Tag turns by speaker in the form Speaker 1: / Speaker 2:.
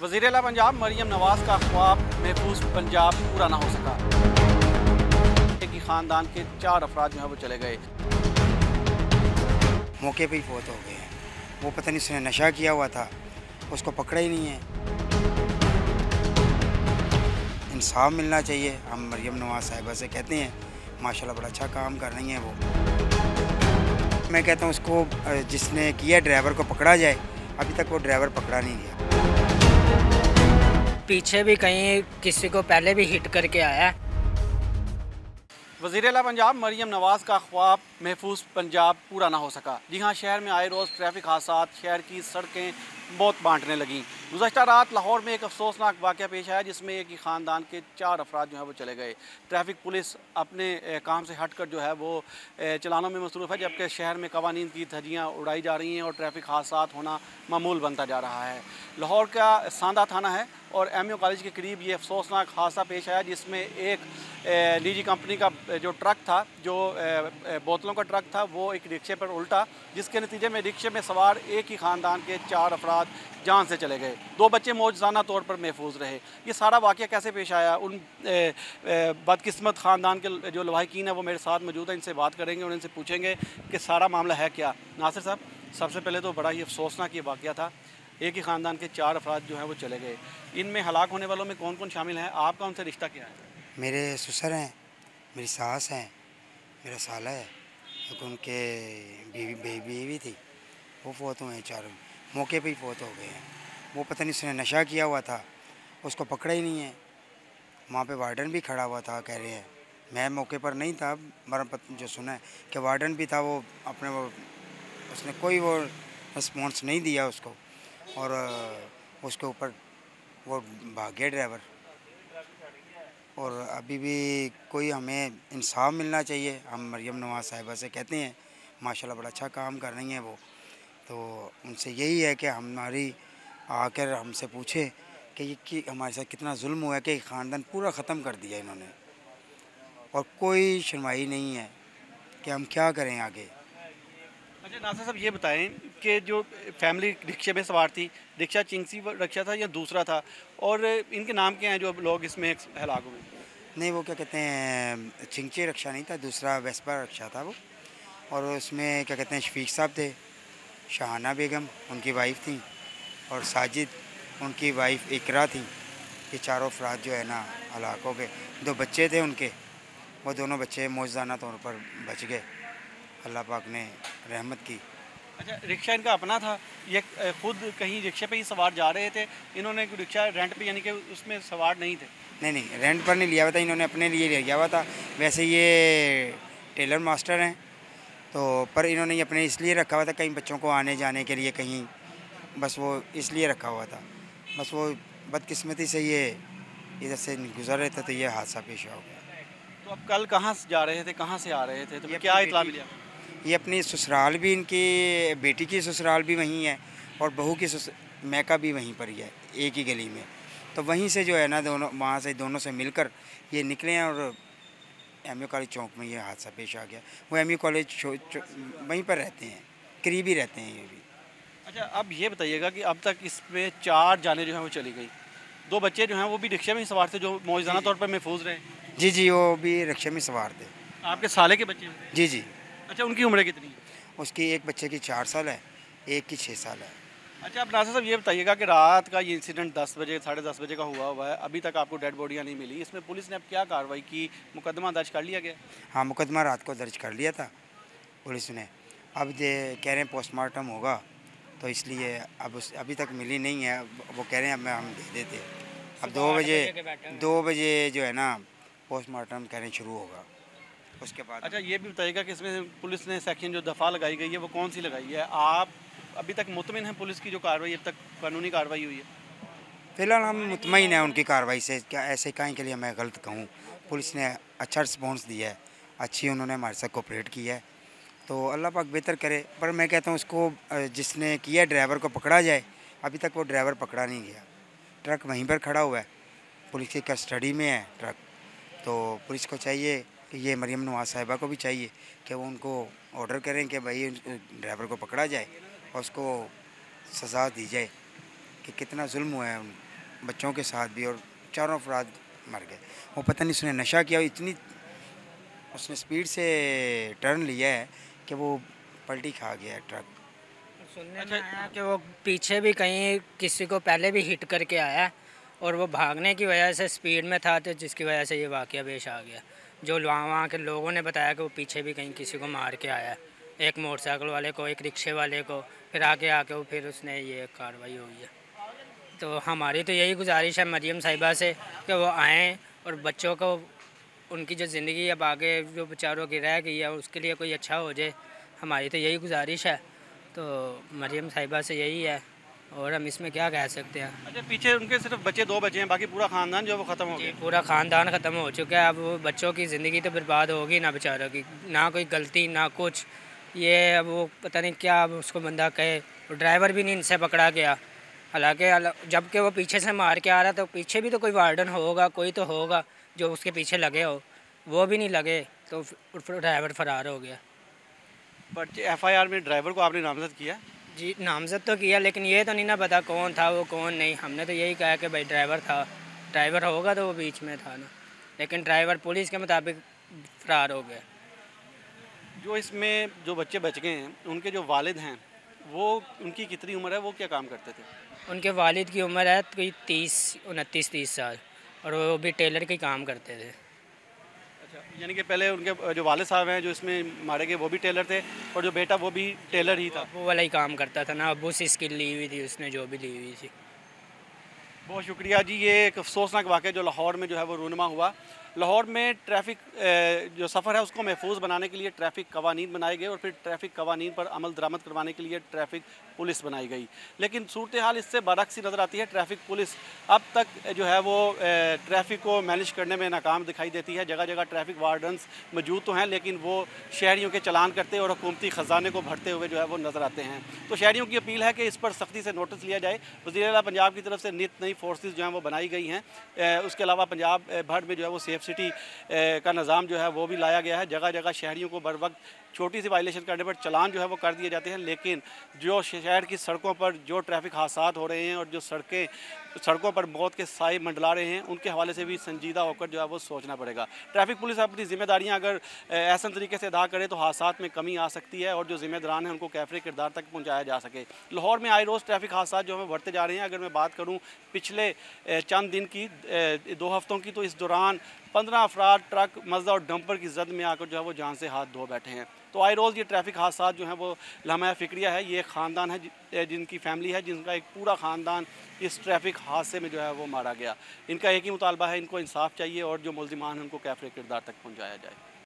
Speaker 1: वज़ीर-ए-आला पंजाब मरियम नवाज़ का ख्वाब महफूज पंजाब पूरा ना हो सका। एक ही ख़ानदान के 4 अफराद जो हैं वो चले गए।
Speaker 2: मौके पे ही फौत हो गए हैं। वो पता नहीं उसने नशा किया हुआ था, उसको पकड़ा ही नहीं है। इंसाफ मिलना चाहिए। हम मरियम नवाज़ साहिबा से कहते हैं, माशाल्लाह बड़ा अच्छा काम कर रही हैं वो। मैं कहता हूँ उसको जिसने किया ड्राइवर को पकड़ा जाए। अभी तक वो ड्राइवर पकड़ा नहीं गया।
Speaker 3: पीछे भी कहीं किसी को पहले भी हिट करके आया।
Speaker 1: वज़ीर-ए-आला पंजाब मरियम नवाज़ का ख्वाब महफूज पंजाब पूरा ना हो सका। जी हाँ, शहर में आए रोज़ ट्रैफिक हादसात शहर की सड़कें बहुत बांटने लगीं। गुज़श्ता रात लाहौर में एक अफसोसनाक वाक़या पेश आया जिसमें एक ही ख़ानदान के 4 अफराद जो हैं वो चले गए। ट्रैफिक पुलिस अपने काम से हट कर जो है वो चलानों में मसरूफ़ है, जबकि शहर में कवानीन की धज्जियाँ उड़ाई जा रही हैं और ट्रैफिक हादसात होना मामूल बनता जा रहा है। लाहौर का सांदा थाना है और MU कॉलेज के करीब ये अफसोसनाक हादसा पेश आया जिसमें एक निजी कंपनी का जो ट्रक था, जो बोतलों का ट्रक था, वो एक रिक्शे पर उल्टा, जिसके नतीजे में रिक्शे में सवार एक ही ख़ानदान के 4 अफराद जान से चले गए। 2 बच्चे मौजूदाना तौर पर महफूज रहे। ये सारा वाक़या कैसे पेश आया, उन बदकिस्मत ख़ानदान के जो लवाहिकीन है वो मेरे साथ मौजूद हैं, इनसे बात करेंगे और इनसे पूछेंगे कि सारा मामला है क्या। नासिर साहब, सबसे पहले तो बड़ा ही अफसोसनाक ये वाक़या था। एक ही ख़ानदान के 4 अफराद जो हैं वो चले गए। इनमें हलाक होने वालों में कौन कौन शामिल हैं? आपका उनसे रिश्ता क्या है?
Speaker 2: मेरे ससुर हैं, मेरी सास हैं, मेरा साला है, एक उनके बीवी थी, वो फौत हुए हैं चारों। मौके पे ही फौत हो गए हैं। वो पता नहीं उसने नशा किया हुआ था, उसको पकड़ा ही नहीं है। वहाँ पे वार्डन भी खड़ा हुआ था, कह रहे हैं। मैं मौके पर नहीं था, मगर जो सुना है कि वार्डन भी था, वो अपने वो उसने कोई वो रिस्पॉन्स नहीं दिया उसको, और उसके ऊपर वो भाग गया ड्राइवर। और अभी भी कोई हमें इंसाफ मिलना चाहिए। हम मरियम नवाज़ साहिबा से कहते हैं, माशाल्लाह बड़ा अच्छा काम कर रही हैं वो। तो उनसे यही है कि हमारी आकर हमसे पूछे कि हमारे साथ कितना जुल्म हुआ है कि ख़ानदान पूरा ख़त्म कर दिया इन्होंने, और कोई सुनवाई नहीं है कि हम क्या करें आगे।
Speaker 1: अच्छा नासिर साहब, ये बताएं कि जो फैमिली रिक्शे में सवार थी, रिक्शा चिंगसी रिक्शा था या दूसरा था, और इनके नाम क्या हैं जो लोग इसमें हलाक हुए?
Speaker 2: नहीं, वो क्या कहते हैं, चिंची रिक्शा नहीं था, दूसरा वेस्पा रिक्शा था वो। और उसमें क्या कहते हैं, शफीक साहब थे, शाहाना बेगम उनकी वाइफ थी, और साजिद उनकी वाइफ इकरा थी। ये चारों अफराद जो है ना हलाक हो गए। 2 बच्चे थे उनके, वो दोनों बच्चे मौजूदाना तौर पर बच गए। अल्लाह पाक ने रहमत की।
Speaker 1: अच्छा, रिक्शा इनका अपना था, ये खुद कहीं रिक्शे पे ही सवार जा रहे थे? इन्होंने रिक्शा रेंट पे, यानी कि उसमें सवार नहीं थे?
Speaker 2: नहीं, रेंट पर नहीं लिया हुआ था, इन्होंने अपने लिए लिया हुआ था। वैसे ये टेलर मास्टर हैं, तो पर इन्होंने ये अपने इसलिए रखा हुआ था कहीं बच्चों को आने जाने के लिए, कहीं बस वो इसलिए रखा हुआ था। बस वो बदकिस्मती से ये इधर से गुजर रहे थे तो ये हादसा पेश हो गया।
Speaker 1: तो अब कल कहाँ से जा रहे थे, कहाँ से आ रहे थे, तो क्या इतला मिला?
Speaker 2: ये अपनी ससुराल भी, इनकी बेटी की ससुराल भी वहीं है, और बहू की मैका भी वहीं पर ही है, एक ही गली में। तो वहीं से जो है ना, दोनों वहाँ से दोनों से मिलकर ये निकले हैं, और MU कॉलेज चौक में ये हादसा पेश आ गया। वो MU कॉलेज वहीं पर रहते हैं, करीब ही रहते हैं ये भी।
Speaker 1: अच्छा, अब ये बताइएगा कि अब तक इसमें 4 जानें जो हैं वो चली गई। 2 बच्चे जो हैं वो भी रिक्शे में ही सवार थे, जो मौजूदाना तौर पर महफूज रहे?
Speaker 2: जी जी, वो भी रिक्शे में सवार थे।
Speaker 1: आपके साले के बच्चे?
Speaker 2: जी जी।
Speaker 1: अच्छा, उनकी उम्र कितनी है?
Speaker 2: उसकी एक बच्चे की 4 साल है, एक की 6 साल है।
Speaker 1: अच्छा, अब नासिर साहब ये बताइएगा कि रात का ये इंसिडेंट 10 बजे, साढ़े 10 बजे का हुआ है, अभी तक आपको डेड बॉडियाँ नहीं मिली। इसमें पुलिस ने अब क्या कार्रवाई की, मुकदमा दर्ज कर लिया गया?
Speaker 2: हाँ, मुकदमा रात को दर्ज कर लिया था पुलिस ने। अब ये कह रहे हैं पोस्टमार्टम होगा, तो इसलिए अब अभी तक मिली नहीं है। वो कह रहे हैं अब हम दे देते। अब 2 बजे जो है ना पोस्टमार्टम कह रहे हैं शुरू होगा, उसके बाद।
Speaker 1: अच्छा, ये भी बताइएगा कि इसमें पुलिस ने सेक्शन जो दफ़ा लगाई गई है वो कौन सी लगाई है? आप अभी तक मुतमिन हैं पुलिस की जो कार्रवाई अब तक कानूनी कार्रवाई हुई है?
Speaker 2: फ़िलहाल हम मुतमईन हैं उनकी कार्रवाई से। क्या ऐसे कहीं के लिए मैं गलत कहूँ, पुलिस ने अच्छा रिस्पॉन्स दिया है, अच्छी उन्होंने हमारे साथ कोऑपरेट किया है, तो अल्लाह पाक बेहतर करे। पर मैं कहता हूँ उसको जिसने किया ड्राइवर को पकड़ा जाए। अभी तक वो ड्राइवर पकड़ा नहीं गया। ट्रक वहीं पर खड़ा हुआ है, पुलिस की कस्टडी में है ट्रक। तो पुलिस को चाहिए कि ये मरियम नवाज़ साहिबा को भी चाहिए कि वो उनको ऑर्डर करें कि भाई ड्राइवर को पकड़ा जाए और उसको सज़ा दी जाए कि कितना जुल्म हुआ है बच्चों के साथ भी, और चारों अफराद मर गए। वो पता नहीं उसने नशा किया, इतनी उसने स्पीड से टर्न लिया है कि वो पलटी खा गया है ट्रक।
Speaker 3: सुनने में आया कि वो पीछे भी कहीं किसी को पहले भी हिट करके आया है और वो भागने की वजह से स्पीड में था, तो जिसकी वजह से ये वाक़या पेश आ गया। जो वहाँ के लोगों ने बताया कि वो पीछे भी कहीं किसी को मार के आया है, एक मोटरसाइकिल वाले को, एक रिक्शे वाले को, फिर आके आके वो फिर उसने ये कार्रवाई हुई है। तो हमारी तो यही गुजारिश है मरियम साहिबा से कि वो आएँ और बच्चों को, उनकी जो ज़िंदगी अब आगे जो बेचारों की रह गई है उसके लिए कोई अच्छा हो जाए, हमारी तो यही गुजारिश है। तो मरियम साहिबा से यही है, और हम इसमें क्या कह सकते हैं।
Speaker 1: अच्छा, पीछे उनके सिर्फ बच्चे 2 बचे हैं, बाकी पूरा ख़ानदान जो है वो ख़त्म हो गया।
Speaker 3: पूरा ख़ानदान ख़त्म हो चुका है। अब वो बच्चों की ज़िंदगी तो बर्बाद होगी ना बेचारों की, ना कोई गलती ना कुछ। ये अब वो पता नहीं क्या अब उसको बंदा कहे। वो ड्राइवर भी नहीं इनसे पकड़ा गया, हालांकि जबकि वो पीछे से मार के आ रहा, तो पीछे भी तो कोई वार्डन होगा, कोई तो होगा जो उसके पीछे लगे हो, वो भी नहीं लगे, तो ड्राइवर फ़रार हो गया।
Speaker 1: बट एफआईआर में ड्राइवर को आपने नामजद किया?
Speaker 3: जी नामजद तो किया, लेकिन ये तो नहीं ना पता कौन था वो कौन नहीं। हमने तो यही कहा कि भाई ड्राइवर था, ड्राइवर होगा तो वो बीच में था ना, लेकिन ड्राइवर पुलिस के मुताबिक फरार हो गया।
Speaker 1: जो इसमें जो बच्चे बच गए हैं उनके जो वालिद हैं, वो उनकी कितनी उम्र है, वो क्या काम करते थे?
Speaker 3: उनके वालिद की उम्र है कोई 29-30 साल, और वो भी टेलर का काम करते थे।
Speaker 1: अच्छा, यानी कि पहले उनके जो वालिद साहब हैं जो इसमें मारे गए वो भी टेलर थे, और जो बेटा वो भी टेलर ही था।
Speaker 3: वो वाला ही काम करता था ना, अब्बू से स्किल ली हुई थी उसने, जो भी ली हुई थी।
Speaker 1: बहुत शुक्रिया जी। ये एक अफसोसनाक वाक़या जो लाहौर में जो है वो रूनुमा हुआ। लाहौर में ट्रैफ़िक जो सफ़र है उसको महफूज बनाने के लिए ट्रैफ़िक कवानीन बनाए गए, और फिर ट्रैफ़िक कवानीन पर अमल दरामद करवाने के लिए ट्रैफ़िक पुलिस बनाई गई। लेकिन सूरत हाल इससे बरअक्स ही नज़र आती है। ट्रैफ़िक पुलिस अब तक जो है वो ट्रैफ़िक को मैनेज करने में नाकाम दिखाई देती है। जगह जगह ट्रैफ़िक वार्डन्स मौजूद तो हैं, लेकिन वो शहरियों के चलान करते और हुकूमती ख़जाने को भरते हुए जो है वो नज़र आते हैं। तो शहरियों की अपील है कि इस पर सख्ती से नोटिस लिया जाए। वज़ीर आला पंजाब की तरफ से नित नई फोर्सेस जो हैं वो बनाई गई हैं। उसके अलावा पंजाब भर में जो है वो सेफ सिटी का निज़ाम जो है वो भी लाया गया है। जगह जगह शहरियों को बर वक्त छोटी सी वायलेशन करने पर चलान जो है वो कर दिए जाते हैं, लेकिन जो शहर की सड़कों पर जो ट्रैफिक हादसात हो रहे हैं और जो सड़कों पर मौत के साए मंडला रहे हैं, उनके हवाले से भी संजीदा होकर जो है वो सोचना पड़ेगा। ट्रैफिक पुलिस अपनी जिम्मेदारियां अगर ऐसा तरीके से अदा करे तो हादसात में कमी आ सकती है, और जो जिम्मेदारान हैं उनको कैफरे किरदार तक पहुँचाया जा सके। लाहौर में आए रोज़ ट्रैफिक हादसात जो हमें बढ़ते जा रहे हैं। अगर मैं बात करूँ पिछले चंद दिन की, 2 हफ्तों की, तो इस दौरान 15 अफराद ट्रक, मज़दा और डंपर की जद में आकर जो है वो जान से हाथ धो बैठे हैं। तो आए रोज़ ये ट्रैफिक हादसा जो हैं वो लम्हा फ़िक्रिया है। ये एक ख़ानदान है जिनकी फैमिली है, जिनका एक पूरा ख़ानदान इस ट्रैफिक हादसे में जो है वो मारा गया। इनका एक ही मुतालबा है, इनको इंसाफ चाहिए और जो मुल्ज़िमान हैं उनको कैफरे किरदार तक पहुँचाया जाए।